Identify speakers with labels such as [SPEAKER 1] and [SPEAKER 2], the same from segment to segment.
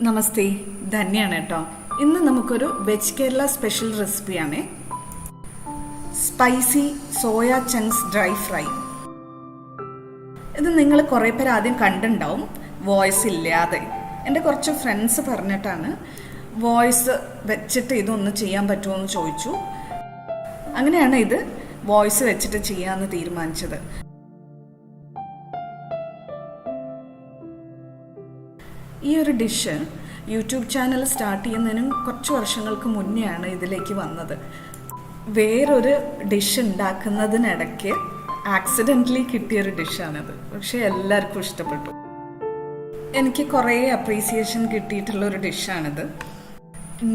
[SPEAKER 1] നമസ്തേ, ധന്യാണ് കേട്ടോ. ഇന്ന് നമുക്കൊരു വെജ് കേരള സ്പെഷ്യൽ റെസിപ്പിയാണ് spicy soya chunks dry fry. ഇത് നിങ്ങൾ കുറേ പേര് ആദ്യം കണ്ടിട്ടുണ്ടാവും വോയിസ് ഇല്ലാതെ. എൻ്റെ കുറച്ച് ഫ്രണ്ട്സ് പറഞ്ഞിട്ടാണ് വോയിസ് വെച്ചിട്ട് ഇതൊന്ന് ചെയ്യാൻ പറ്റുമോ എന്ന് ചോദിച്ചു. അങ്ങനെയാണ് ഇത് വോയിസ് വെച്ചിട്ട് ചെയ്യാമെന്ന് തീരുമാനിച്ചത്. ഈ ഒരു ഡിഷ് യൂട്യൂബ് ചാനൽ സ്റ്റാർട്ട് ചെയ്യുന്നതിനും കുറച്ച് വർഷങ്ങൾക്ക് മുന്നെയാണ് ഇതിലേക്ക് വന്നത്. വേറൊരു ഡിഷ് ഉണ്ടാക്കുന്നതിനിടയ്ക്ക് ആക്സിഡൻ്റലി കിട്ടിയൊരു ഡിഷാണിത്. പക്ഷേ എല്ലാവർക്കും ഇഷ്ടപ്പെട്ടു. എനിക്ക് കുറേ അപ്രീസിയേഷൻ കിട്ടിയിട്ടുള്ളൊരു ഡിഷാണിത്.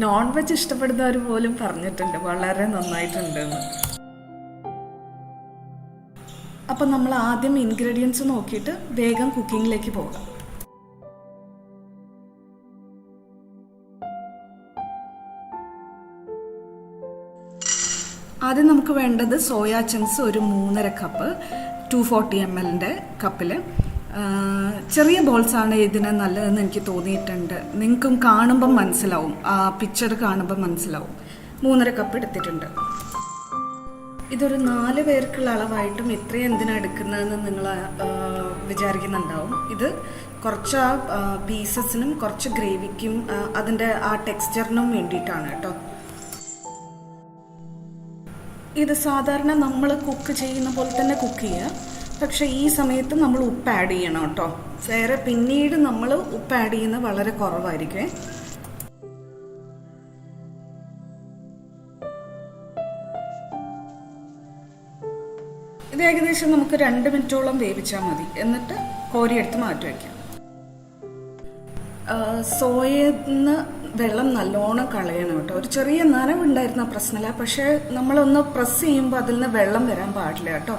[SPEAKER 1] നോൺ വെജ് ഇഷ്ടപ്പെടുന്നവർ പോലും പറഞ്ഞിട്ടുണ്ട് വളരെ നന്നായിട്ടുണ്ടെന്ന്. അപ്പം നമ്മൾ ആദ്യം ഇൻഗ്രീഡിയൻസ് നോക്കിയിട്ട് വേഗം കുക്കിങ്ങിലേക്ക് പോകാം. ആദ്യം നമുക്ക് വേണ്ടത് സോയാ ചങ്ക്സ് ഒരു 3.5 കപ്പ് 240 ml കപ്പിൽ. ചെറിയ ബോൾസാണ് ഇതിന് നല്ലതെന്ന് എനിക്ക് തോന്നിയിട്ടുണ്ട്. നിങ്ങൾക്കും കാണുമ്പം മനസ്സിലാവും, ആ പിക്ചർ കാണുമ്പം മനസ്സിലാവും. 3.5 കപ്പ് എടുത്തിട്ടുണ്ട്. ഇതൊരു 4 പേർക്കുള്ള അളവായിട്ടും ഇത്രയും എന്തിനാണ് എടുക്കുന്നതെന്ന് നിങ്ങൾ വിചാരിക്കുന്നുണ്ടാവും. ഇത് കുറച്ച് പീസസിനും കുറച്ച് ഗ്രേവിക്കും അതിൻ്റെ ആ ടെക്സ്ചറിനും വേണ്ടിയിട്ടാണ് കേട്ടോ. ഇത് സാധാരണ നമ്മൾ കുക്ക് ചെയ്യുന്ന പോലെ തന്നെ കുക്ക് ചെയ്യുക. പക്ഷേ ഈ സമയത്ത് നമ്മൾ ഉപ്പ് ആഡ് ചെയ്യണം കേട്ടോ. വേറെ പിന്നീട് നമ്മൾ ഉപ്പ് ആഡ് ചെയ്യുന്നത് വളരെ കുറവായിരിക്കും. ഇത് ഏകദേശം നമുക്ക് 2 മിനിറ്റോളം വേവിച്ചാൽ മതി. എന്നിട്ട് കോരിയെടുത്ത് മാറ്റി വയ്ക്കാം. സോയന്ന് വെള്ളം നല്ലോണം കളയണം കേട്ടോ. ഒരു ചെറിയ നനവുണ്ടായിരുന്ന പ്രശ്നമില്ല, പക്ഷേ നമ്മളൊന്ന് പ്രസ് ചെയ്യുമ്പോൾ അതിൽ നിന്ന് വെള്ളം വരാൻ പാടില്ല കേട്ടോ.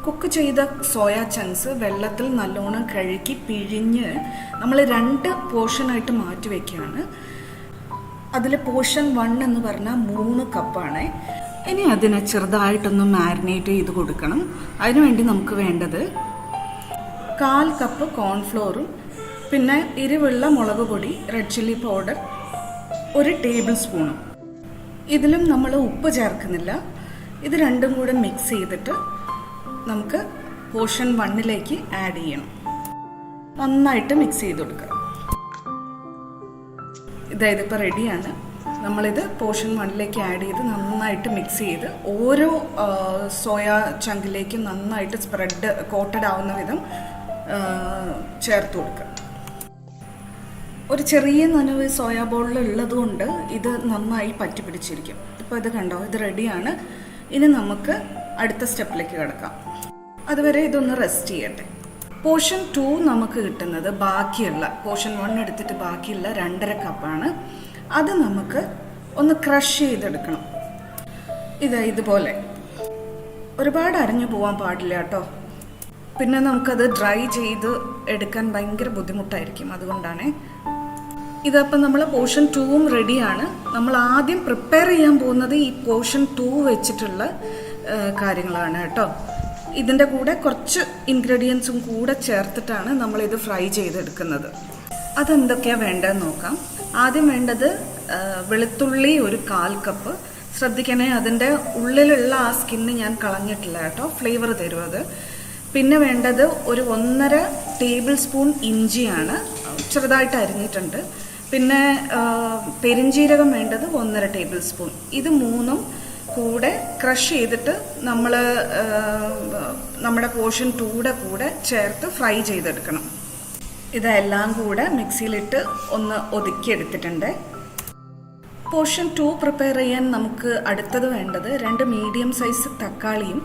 [SPEAKER 1] കുക്ക് ചെയ്ത സോയ ചങ്ക്സ് വെള്ളത്തിൽ നല്ലോണം കഴുകി പിഴിഞ്ഞ് നമ്മൾ 2 പോർഷനായിട്ട് മാറ്റി വയ്ക്കുകയാണ്. അതിൽ പോർഷൻ 1 എന്ന് പറഞ്ഞാൽ 3 കപ്പാണ്. ഇനി അതിനെ ചെറുതായിട്ടൊന്ന് മാരിനേറ്റ് ചെയ്ത് കൊടുക്കണം. അതിനുവേണ്ടി നമുക്ക് വേണ്ടത് 1/4 കപ്പ് കോൺഫ്ലോറും പിന്നെ എരിവുള്ള മുളക് പൊടി, റെഡ് ചില്ലി പൗഡർ 1 ടേബിൾ സ്പൂണും. ഇതിലും നമ്മൾ ഉപ്പ് ചേർക്കുന്നില്ല. ഇത് രണ്ടും കൂടെ മിക്സ് ചെയ്തിട്ട് നമുക്ക് പോർഷൻ 1ലേക്ക് ആഡ് ചെയ്യണം. നന്നായിട്ട് മിക്സ് ചെയ്ത് കൊടുക്കുക. ഇതിപ്പോൾ റെഡിയാണ്. നമ്മളിത് പോർഷൻ 1ലേക്ക് ആഡ് ചെയ്ത് നന്നായിട്ട് മിക്സ് ചെയ്ത് ഓരോ സോയ ചങ്കിലേക്കും നന്നായിട്ട് സ്പ്രെഡ് കോട്ടഡ് ആവുന്ന വിധം ചേർത്ത് കൊടുക്കുക. ഒരു ചെറിയ നനവ് സോയാ ബോളിൽ ഉള്ളതുകൊണ്ട് ഇത് നന്നായി പറ്റി പിടിച്ചിരിക്കും. ഇപ്പോൾ ഇത് കണ്ടോ, ഇത് റെഡിയാണ്. ഇനി നമുക്ക് അടുത്ത സ്റ്റെപ്പിലേക്ക് കിടക്കാം. അതുവരെ ഇതൊന്ന് റെസ്റ്റ് ചെയ്യട്ടെ. പോർഷൻ 2 നമുക്ക് കിട്ടുന്നത് ബാക്കിയുള്ള പോർഷൻ 1 എടുത്തിട്ട് ബാക്കിയുള്ള 2.5 കപ്പാണ്. അത് നമുക്ക് ഒന്ന് ക്രഷ് ചെയ്തെടുക്കണം. ഇതുപോലെ ഒരുപാട് അരിഞ്ഞു പോകാൻ പാടില്ല കേട്ടോ. പിന്നെ നമുക്കത് ഡ്രൈ ചെയ്ത് എടുക്കാൻ ഭയങ്കര ബുദ്ധിമുട്ടായിരിക്കും. അതുകൊണ്ടാണ് ഇതപ്പം നമ്മൾ പോർഷൻ 2ഉം റെഡിയാണ്. നമ്മൾ ആദ്യം പ്രിപ്പയർ ചെയ്യാൻ പോകുന്നത് ഈ പോർഷൻ 2 വെച്ചിട്ടുള്ള കാര്യങ്ങളാണ് കേട്ടോ. ഇതിൻ്റെ കൂടെ കുറച്ച് ഇൻഗ്രീഡിയൻസും കൂടെ ചേർത്തിട്ടാണ് നമ്മളിത് ഫ്രൈ ചെയ്തെടുക്കുന്നത്. അതെന്തൊക്കെയാണ് വേണ്ടതെന്ന് നോക്കാം. ആദ്യം വേണ്ടത് വെളുത്തുള്ളി ഒരു 1/4 കപ്പ്. ശ്രദ്ധിക്കണേ, അതിൻ്റെ ഉള്ളിലുള്ള ആ സ്കിന്ന് ഞാൻ കളഞ്ഞിട്ടില്ല കേട്ടോ, ഫ്ലേവർ തരും അത്. പിന്നെ വേണ്ടത് ഒരു 1.5 ടേബിൾ സ്പൂൺ ഇഞ്ചിയാണ്, ചെറുതായിട്ട് അരിഞ്ഞിട്ടുണ്ട്. പിന്നെ പെരിഞ്ജീരകം വേണ്ടത് 1.5 ടേബിൾ സ്പൂൺ. ഇത് 3ഉം കൂടെ ക്രഷ് ചെയ്തിട്ട് നമ്മൾ നമ്മുടെ പോർഷൻ 2യുടെ കൂടെ ചേർത്ത് ഫ്രൈ ചെയ്തെടുക്കണം. ഇതെല്ലാം കൂടെ മിക്സിയിലിട്ട് ഒന്ന് ഒതുക്കിയെടുത്തിട്ടുണ്ട്. പോർഷൻ 2 പ്രിപ്പയർ ചെയ്യാൻ നമുക്ക് അടുത്തത് വേണ്ടത് 2 മീഡിയം സൈസ് തക്കാളിയും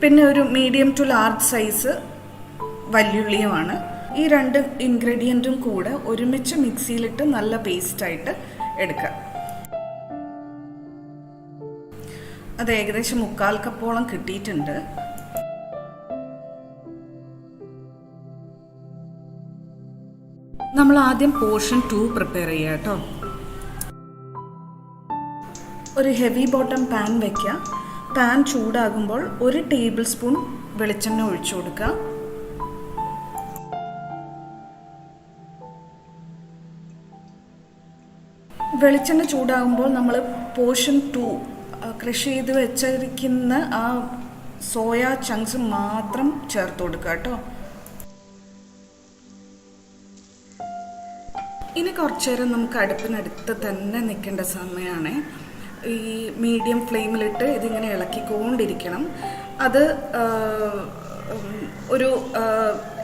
[SPEAKER 1] പിന്നെ ഒരു മീഡിയം ടു ലാർജ് സൈസ് വല്യുള്ളിയുമാണ്. ഈ 2 ഇൻഗ്രീഡിയൻറ്റും കൂടെ ഒരുമിച്ച് മിക്സിയിലിട്ട് നല്ല പേസ്റ്റായിട്ട് എടുക്കുക. അത് ഏകദേശം 1/4 കപ്പോളം കിട്ടിയിട്ടുണ്ട്. നമ്മൾ ആദ്യം പോർഷൻ 2 പ്രിപ്പയർ ചെയ്യുക കേട്ടോ. ഒരു ഹെവി ബോട്ടം പാൻ വയ്ക്കുക. പാൻ ചൂടാകുമ്പോൾ 1 ടേബിൾ സ്പൂൺ വെളിച്ചെണ്ണ ഒഴിച്ചു കൊടുക്കുക. വെളിച്ചെണ്ണ ചൂടാകുമ്പോൾ നമ്മൾ പോർഷൻ 2 ക്രഷ് ചെയ്ത് വെച്ചിരിക്കുന്ന ആ സോയ ചങ്ക്സ് മാത്രം ചേർത്ത് കൊടുക്കുക കേട്ടോ. ഇനി കുറച്ചു നേരം നമുക്ക് അടുപ്പിനടുത്ത് തന്നെ നിൽക്കേണ്ട സമയമാണ്. ഈ മീഡിയം ഫ്ലെയിമിലിട്ട് ഇതിങ്ങനെ ഇളക്കിക്കൊണ്ടിരിക്കണം. അത് ഒരു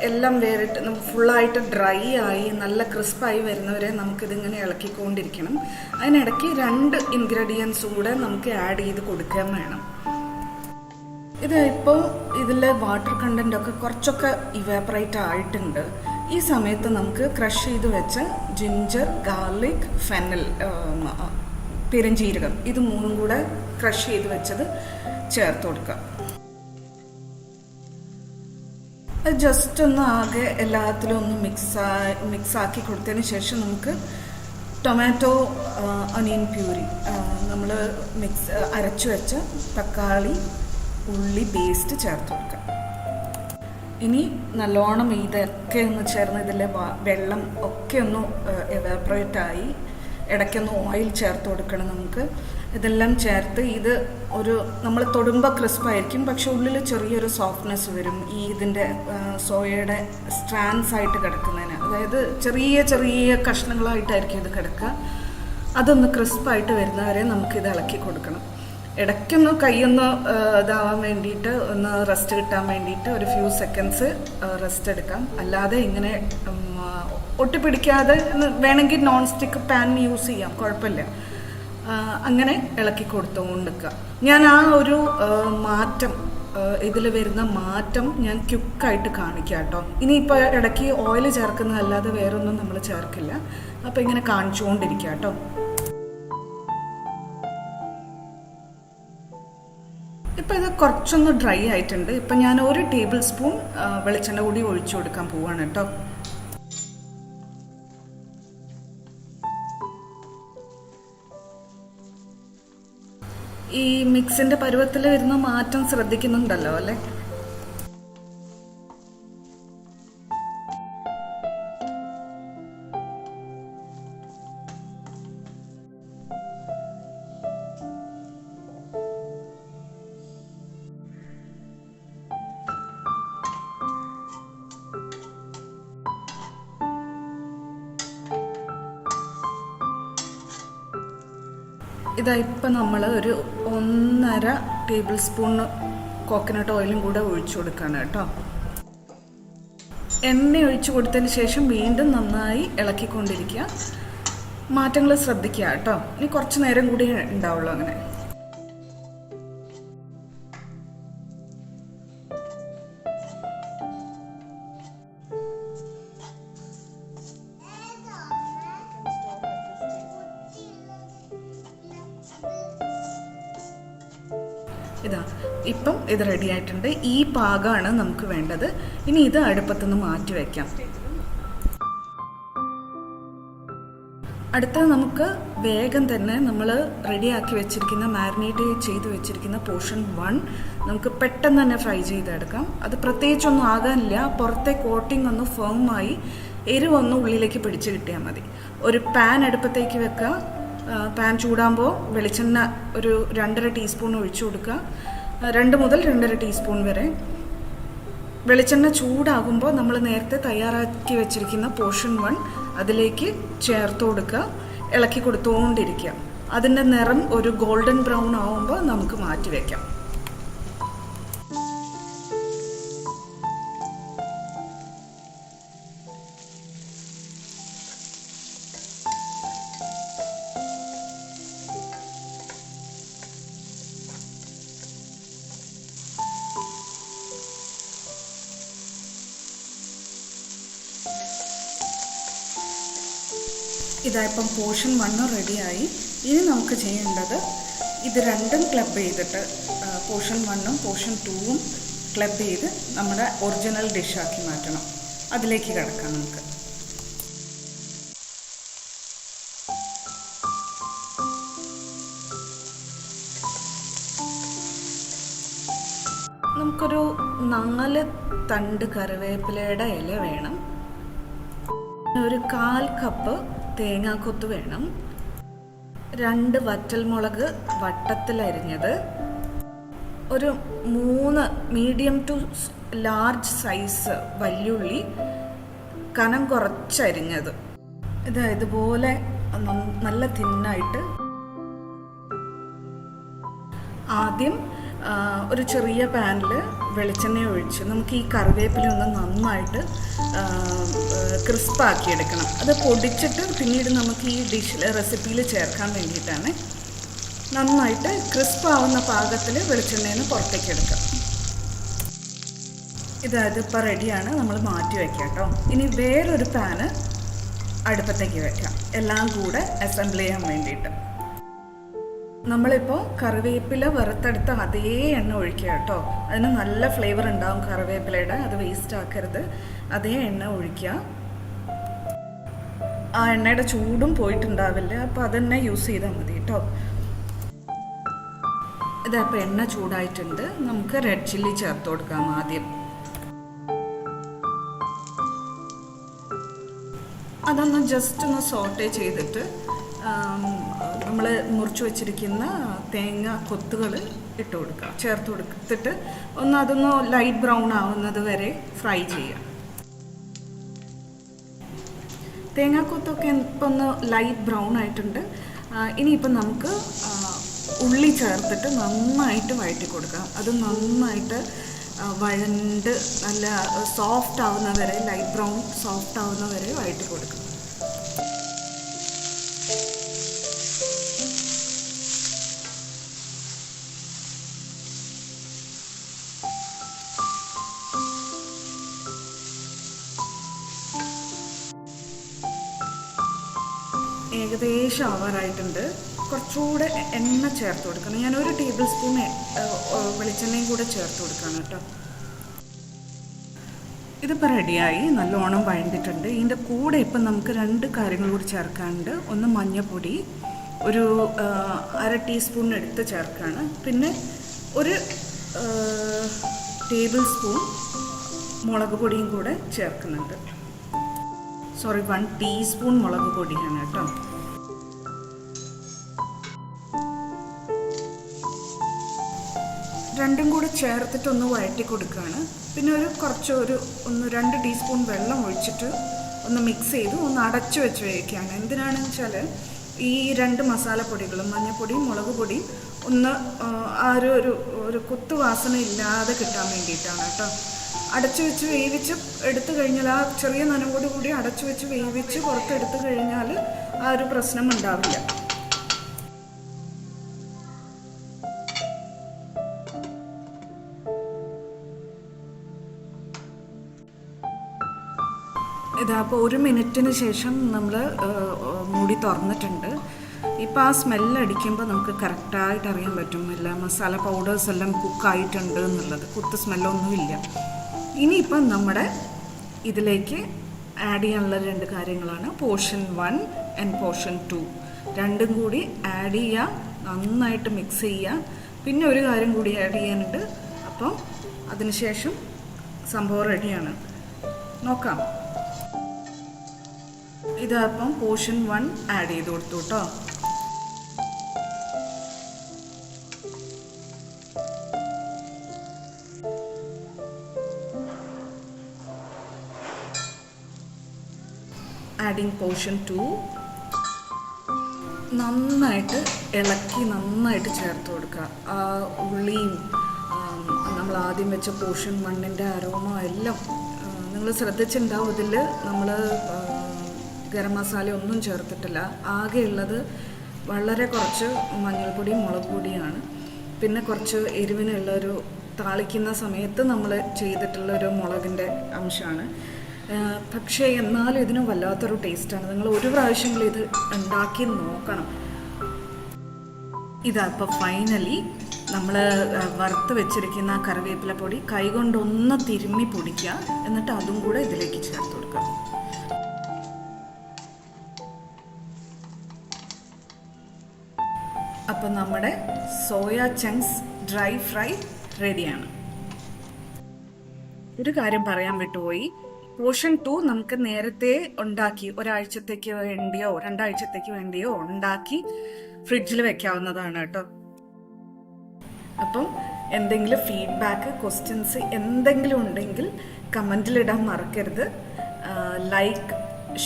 [SPEAKER 1] എല്ലാം വേറിട്ട് ഫുള്ളായിട്ട് ഡ്രൈ ആയി നല്ല ക്രിസ്പായി വരുന്നവരെ നമുക്കിതിങ്ങനെ ഇളക്കിക്കൊണ്ടിരിക്കണം. അതിനിടയ്ക്ക് 2 ഇൻഗ്രീഡിയൻസും കൂടെ നമുക്ക് ആഡ് ചെയ്ത് കൊടുക്കാൻ വേണം. ഇത് ഇപ്പോൾ ഇതിലെ വാട്ടർ കണ്ടൻ്റ് ഒക്കെ കുറച്ചൊക്കെ ഇവാപ്പറേറ്റ് ആയിട്ടുണ്ട്. ഈ സമയത്ത് നമുക്ക് ക്രഷ് ചെയ്ത് വെച്ച ജിഞ്ചർ, ഗാർലിക്, ഫെന്നൽ, പെരുംജീരകം ഇത് 3 കൂടെ ക്രഷ് ചെയ്ത് വെച്ചത് ചേർത്ത് കൊടുക്കുക. അത് ജസ്റ്റ് ഒന്ന് ആകെ എല്ലാത്തിലും ഒന്ന് മിക്സാക്കി കൊടുത്തതിന് ശേഷം നമുക്ക് ടൊമാറ്റോ ഒനിയൻ പ്യൂരി നമ്മൾ അരച്ചു വെച്ച തക്കാളി ഉള്ളി പേസ്റ്റ് ചേർത്ത് കൊടുക്കുക. ഇനി നല്ലോണം ഇതൊക്കെ ഒന്ന് ചേർന്ന് ഇതിലെ വെള്ളം ഒക്കെ ഒന്ന് എവാപ്പറേറ്റ് ആയി ഇടയ്ക്കൊന്ന് ഓയിൽ ചേർത്ത് കൊടുക്കണം. നമുക്ക് ഇതെല്ലാം ചേർത്ത് ഇത് ഒരു നമ്മൾ തൊടുമ്പോൾ ക്രിസ്പായിരിക്കും, പക്ഷെ ഉള്ളിൽ ചെറിയൊരു സോഫ്റ്റ്നെസ് വരും ഈ ഇതിൻ്റെ സോയയുടെ സ്ട്രാൻഡ്സ് ആയിട്ട് കിടക്കുന്നതിന്. അതായത് ചെറിയ ചെറിയ കഷ്ണങ്ങളായിട്ടായിരിക്കും ഇത് കിടക്കുക. അതൊന്ന് ക്രിസ്പായിട്ട് വരുന്നവരെ നമുക്കിത് ഇളക്കി കൊടുക്കണം. ഇടയ്ക്കൊന്ന് കൈയൊന്ന് ഇതാവാൻ വേണ്ടിയിട്ട് ഒന്ന് റെസ്റ്റ് കിട്ടാൻ വേണ്ടിയിട്ട് ഒരു ഫ്യൂ സെക്കൻഡ്സ് റെസ്റ്റ് എടുക്കാം. അല്ലാതെ ഇങ്ങനെ ഒട്ടിപ്പിടിക്കാതെ വേണമെങ്കിൽ നോൺ സ്റ്റിക്ക് പാൻ യൂസ് ചെയ്യാം, കുഴപ്പമില്ല. അങ്ങനെ ഇളക്കി കൊടുത്തുകൊണ്ടിരിക്കുക. ഞാൻ ആ ഒരു മാറ്റം ഇതിൽ വരുന്ന മാറ്റം ഞാൻ ക്വിക്കായിട്ട് കാണിക്കാം കേട്ടോ. ഇനിയിപ്പോൾ ഇടയ്ക്ക് ഓയിൽ ചേർക്കുന്നതല്ലാതെ വേറൊന്നും നമ്മൾ ചേർക്കില്ല. അപ്പോൾ ഇങ്ങനെ കാണിച്ചുകൊണ്ടിരിക്കുക കേട്ടോ. ഇപ്പം ഇത് കുറച്ചൊന്ന് ഡ്രൈ ആയിട്ടുണ്ട്. ഇപ്പം ഞാൻ 1 ടേബിൾ സ്പൂൺ വെളിച്ചെണ്ണ കൂടി ഒഴിച്ചു കൊടുക്കാൻ പോവാണ് കേട്ടോ. ഈ മിക്സിൻ്റെ പരുവത്തിൽ വരുന്ന മാറ്റം ശ്രദ്ധിക്കുന്നുണ്ടല്ലോ അല്ലേ? ഇതാ ഇപ്പം നമ്മൾ ഒരു 1.5 ടേബിൾ സ്പൂൺ കോക്കനട്ട് ഓയിലും കൂടെ ഒഴിച്ചു കൊടുക്കുകയാണ് കേട്ടോ. എണ്ണ ഒഴിച്ചു കൊടുത്തതിന് ശേഷം വീണ്ടും നന്നായി ഇളക്കിക്കൊണ്ടിരിക്കുക. മാറ്റങ്ങൾ ശ്രദ്ധിക്കുക കേട്ടോ. ഇനി കുറച്ച് നേരം കൂടി ഉണ്ടാവുള്ളൂ അങ്ങനെ. ഇതാ ഇപ്പം ഇത് റെഡി ആയിട്ടുണ്ട്. ഈ പാകമാണ് നമുക്ക് വേണ്ടത്. ഇനി ഇത് അടുപ്പത്തുനിന്ന് മാറ്റി വയ്ക്കാം. അടുത്ത നമുക്ക് വേഗം തന്നെ നമ്മൾ റെഡിയാക്കി വെച്ചിരിക്കുന്ന മാരിനേറ്റ് ചെയ്ത് വെച്ചിരിക്കുന്ന പോർഷൻ 1 നമുക്ക് പെട്ടെന്ന് തന്നെ ഫ്രൈ ചെയ്തെടുക്കാം. അത് പ്രത്യേകിച്ചൊന്നും ആകാനില്ല. പുറത്തെ കോട്ടിംഗ് ഒന്ന് ഫേമായി എരിവൊന്നും ഉള്ളിലേക്ക് പിടിച്ച് കിട്ടിയാൽ മതി. ഒരു പാൻ അടുപ്പത്തേക്ക് വെക്കുക. പാൻ ചൂടാകുമ്പോൾ വെളിച്ചെണ്ണ ഒരു 2.5 ടീസ്പൂൺ ഒഴിച്ചു കൊടുക്കുക. 2 മുതൽ 2.5 ടീസ്പൂൺ വരെ. വെളിച്ചെണ്ണ ചൂടാകുമ്പോൾ നമ്മൾ നേരത്തെ തയ്യാറാക്കി വെച്ചിരിക്കുന്ന പോർഷൻ 1 അതിലേക്ക് ചേർത്ത് കൊടുക്കുക. ഇളക്കി കൊടുത്തുകൊണ്ടിരിക്കുക. അതിൻ്റെ നിറം ഒരു ഗോൾഡൻ ബ്രൗൺ ആവുമ്പോൾ നമുക്ക് മാറ്റി വയ്ക്കാം. ഇതായിപ്പം പോർഷൻ 1 റെഡിയായി. ഇനി നമുക്ക് ചെയ്യേണ്ടത് ഇത് രണ്ടും ക്ലബ് ചെയ്തിട്ട് പോർഷൻ 1ഉം പോർഷൻ 2ഉം ക്ലബ് ചെയ്ത് നമ്മുടെ ഒറിജിനൽ ഡിഷാക്കി മാറ്റണം. അതിലേക്ക് കിടക്കാം നമുക്ക്. 4 തണ്ട് കറിവേപ്പിലയുടെ ഇല വേണം, ഒരു 1/4 കപ്പ് തേങ്ങാക്കൊത്ത് വേണം, 2 വറ്റൽമുളക് വട്ടത്തിലരിഞ്ഞത്, ഒരു 3 മീഡിയം ടു ലാർജ് സൈസ് വല്യുള്ളി കനം കുറച്ചരിഞ്ഞത്. ഇതുപോലെ നല്ല തിന്നായിട്ട് ആദ്യം ഒരു ചെറിയ പാനിൽ വെളിച്ചെണ്ണ ഒഴിച്ച് നമുക്ക് ഈ കറിവേപ്പില ഒന്ന് നന്നായിട്ട് ക്രിസ്പാക്കി എടുക്കണം. അത് പൊടിച്ചിട്ട് പിന്നീട് നമുക്ക് ഈ റെസിപ്പിയിൽ ചേർക്കാൻ വേണ്ടിയിട്ടാണ്. നന്നായിട്ട് ക്രിസ്പാവുന്ന പാകത്തിൽ വെളിച്ചെണ്ണയിൽ നിന്ന് പുറത്തേക്ക് എടുക്കാം. ഇതിപ്പോൾ റെഡിയാണ്, നമ്മൾ മാറ്റി വയ്ക്കാം കേട്ടോ. ഇനി വേറൊരു പാന് അടുപ്പത്തേക്ക് വെക്കാം, എല്ലാം കൂടെ അസംബിൾ ചെയ്യാൻ വേണ്ടിയിട്ട്. നമ്മളിപ്പോൾ കറിവേപ്പില വറുത്തെടുത്ത അതേ എണ്ണ ഒഴിക്കുക കേട്ടോ. അതിന് നല്ല ഫ്ലേവർ ഉണ്ടാവും കറിവേപ്പിലയുടെ, അത് വേസ്റ്റ് ആക്കരുത്. അതേ എണ്ണ ഒഴിക്കുക. ആ എണ്ണയുടെ ചൂടും പോയിട്ടുണ്ടാവില്ല, അപ്പോൾ അതന്നെ യൂസ് ചെയ്താൽ മതി കേട്ടോ. ഇതപ്പോൾ എണ്ണ ചൂടായിട്ടുണ്ട്, നമുക്ക് റെഡ് ചില്ലി ചേർത്ത് കൊടുക്കാം. ആദ്യം അതൊന്ന് ജസ്റ്റ് ഒന്ന് സോട്ടേ ചെയ്തിട്ട് നമ്മൾ മുറിച്ച് വെച്ചിരിക്കുന്ന തേങ്ങ കൊത്തുകൾ ഇട്ട് കൊടുക്കുക, ചേർത്ത് കൊടുത്തിട്ട് അതൊന്ന് ലൈറ്റ് ബ്രൗൺ ആവുന്നത് വരെ ഫ്രൈ ചെയ്യുക. തേങ്ങാക്കൊത്തൊക്കെ ഇപ്പം ഒന്ന് ലൈറ്റ് ബ്രൗൺ ആയിട്ടുണ്ട്. ഇനിയിപ്പം നമുക്ക് ഉള്ളി ചേർത്തിട്ട് നന്നായിട്ട് വഴറ്റി കൊടുക്കാം. അത് നന്നായിട്ട് വഴണ്ട് നല്ല സോഫ്റ്റ് ആവുന്ന വരെ, ലൈറ്റ് ബ്രൗൺ സോഫ്റ്റ് ആവുന്ന വരെ വഴറ്റി കൊടുക്കാം. ഏകദേശം ആവാറായിട്ടുണ്ട്. കുറച്ചുകൂടെ എണ്ണ ചേർത്ത് കൊടുക്കണം. ഞാൻ 1 ടേബിൾ സ്പൂൺ വെളിച്ചെണ്ണയും കൂടെ ചേർത്ത് കൊടുക്കണം കേട്ടോ. ഇതിപ്പോൾ റെഡിയായി, നല്ലോണം വഴണ്ടിട്ടുണ്ട്. ഇതിൻ്റെ കൂടെ ഇപ്പം നമുക്ക് 2 കാര്യങ്ങൾ കൂടി ചേർക്കാനുണ്ട്. ഒന്ന് മഞ്ഞൾപ്പൊടി ഒരു 1/2 ടീസ്പൂൺ എടുത്ത് ചേർക്കാണ്. പിന്നെ 1 ടേബിൾ സ്പൂൺ മുളക് പൊടിയും കൂടെ ചേർക്കുന്നുണ്ട്. 1 ടീസ്പൂൺ മുളക് പൊടിയാണ് കേട്ടോ. രണ്ടും കൂടെ ചേർത്തിട്ടൊന്ന് വഴറ്റി കൊടുക്കുകയാണ്. പിന്നെ കുറച്ച് 2 ടീസ്പൂൺ വെള്ളം ഒഴിച്ചിട്ട് ഒന്ന് മിക്സ് ചെയ്ത് ഒന്ന് അടച്ചു വെച്ച് വയ്ക്കുകയാണ്. എന്തിനാണെന്ന് വെച്ചാൽ ഈ 2 മസാലപ്പൊടികളും മഞ്ഞൾപ്പൊടിയും മുളക് പൊടിയും ഒന്ന് ആ ഒരു കുത്തുവാസന ഇല്ലാതെ കിട്ടാൻ വേണ്ടിയിട്ടാണ് കേട്ടോ. അടച്ചു വെച്ച് വേവിച്ച് എടുത്തു കഴിഞ്ഞാൽ, ആ ചെറിയ നനവോട് കൂടി അടച്ചു വെച്ച് വേവിച്ച് പുറത്തെടുത്തു കഴിഞ്ഞാൽ ആ ഒരു പ്രശ്നം ഉണ്ടാവില്ല. ഇതപ്പോൾ 1 മിനിറ്റിന് ശേഷം നമ്മൾ മൂടി തുറന്നിട്ടുണ്ട്. ഇപ്പോൾ ആ സ്മെല്ലടിക്കുമ്പോൾ നമുക്ക് കറക്റ്റായിട്ട് അറിയാൻ പറ്റും എല്ലാ മസാല പൗഡേഴ്സ് എല്ലാം കുക്കായിട്ടുണ്ട് എന്നുള്ളത്. കുത്ത് സ്മെല്ലൊന്നുമില്ല. ഇനിയിപ്പം നമ്മുടെ ഇതിലേക്ക് ആഡ് ചെയ്യാനുള്ള 2 കാര്യങ്ങളാണ് പോർഷൻ 1 ആൻഡ് പോർഷൻ 2. രണ്ടും കൂടി ആഡ് ചെയ്യുക, നന്നായിട്ട് മിക്സ് ചെയ്യുക. പിന്നെ ഒരു കാര്യം കൂടി ആഡ് ചെയ്യാനുണ്ട്. അപ്പം അതിനുശേഷം സംഭവം റെഡിയാണ്. നോക്കാം. ഇതപ്പം പോർഷൻ 1 ആഡ് ചെയ്ത് കൊടുത്തു കേട്ടോ. Adding portion 2. നന്നായിട്ട് ഇളക്കി നന്നായിട്ട് ചേർത്ത് കൊടുക്കുക. ആ ഉള്ളിയും നമ്മൾ ആദ്യം വെച്ച പോർഷൻ 1ൻ്റെ അരോമ എല്ലാം നിങ്ങൾ ശ്രദ്ധിച്ചിട്ടുണ്ടാവും. ഇതിൽ നമ്മൾ ഗരം മസാല ഒന്നും ചേർത്തിട്ടില്ല. ആകെയുള്ളത് വളരെ കുറച്ച് മഞ്ഞൾപ്പൊടിയും മുളക് പൊടിയാണ്. പിന്നെ കുറച്ച് എരിവിനുള്ളൊരു താളിക്കുന്ന സമയത്ത് നമ്മൾ ചെയ്തിട്ടുള്ളൊരു മുളകിൻ്റെ അംശമാണ്. പക്ഷേ എന്നാലും ഇതിന് വല്ലാത്തൊരു ടേസ്റ്റാണ്. നിങ്ങൾ ഒരു പ്രാവശ്യമെങ്കിലും ഇത് ഉണ്ടാക്കി നോക്കണം. ഇതപ്പോൾ ഫൈനലി നമ്മൾ വറുത്ത് വെച്ചിരിക്കുന്ന കറിവേപ്പില പൊടി കൈകൊണ്ടൊന്ന് തിരുമ്മി പൊടിക്കുക. എന്നിട്ട് അതും കൂടെ ഇതിലേക്ക് ചേർത്ത് കൊടുക്കുക. അപ്പം നമ്മുടെ സോയ ചങ്ക്സ് ഡ്രൈ ഫ്രൈ റെഡിയാണ്. ഒരു കാര്യം പറയാൻ വിട്ടുപോയി. പോർഷൻ 2 നമുക്ക് നേരത്തെ ഉണ്ടാക്കി ഒരാഴ്ചത്തേക്ക് വേണ്ടിയോ 2 ആഴ്ചത്തേക്ക് വേണ്ടിയോ ഉണ്ടാക്കി ഫ്രിഡ്ജിൽ വെക്കാവുന്നതാണ് കേട്ടോ. അപ്പം എന്തെങ്കിലും ഫീഡ്ബാക്ക്, ക്വസ്റ്റ്യൻസ് എന്തെങ്കിലും ഉണ്ടെങ്കിൽ കമൻറ്റിലിടാൻ മറക്കരുത്. ലൈക്ക്,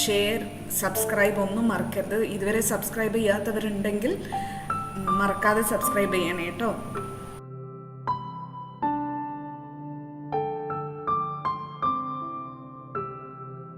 [SPEAKER 1] ഷെയർ, സബ്സ്ക്രൈബ് ഒന്നും മറക്കരുത്. ഇതുവരെ സബ്സ്ക്രൈബ് ചെയ്യാത്തവരുണ്ടെങ്കിൽ മറക്കാതെ സബ്സ്ക്രൈബ് ചെയ്യണേ കേട്ടോ.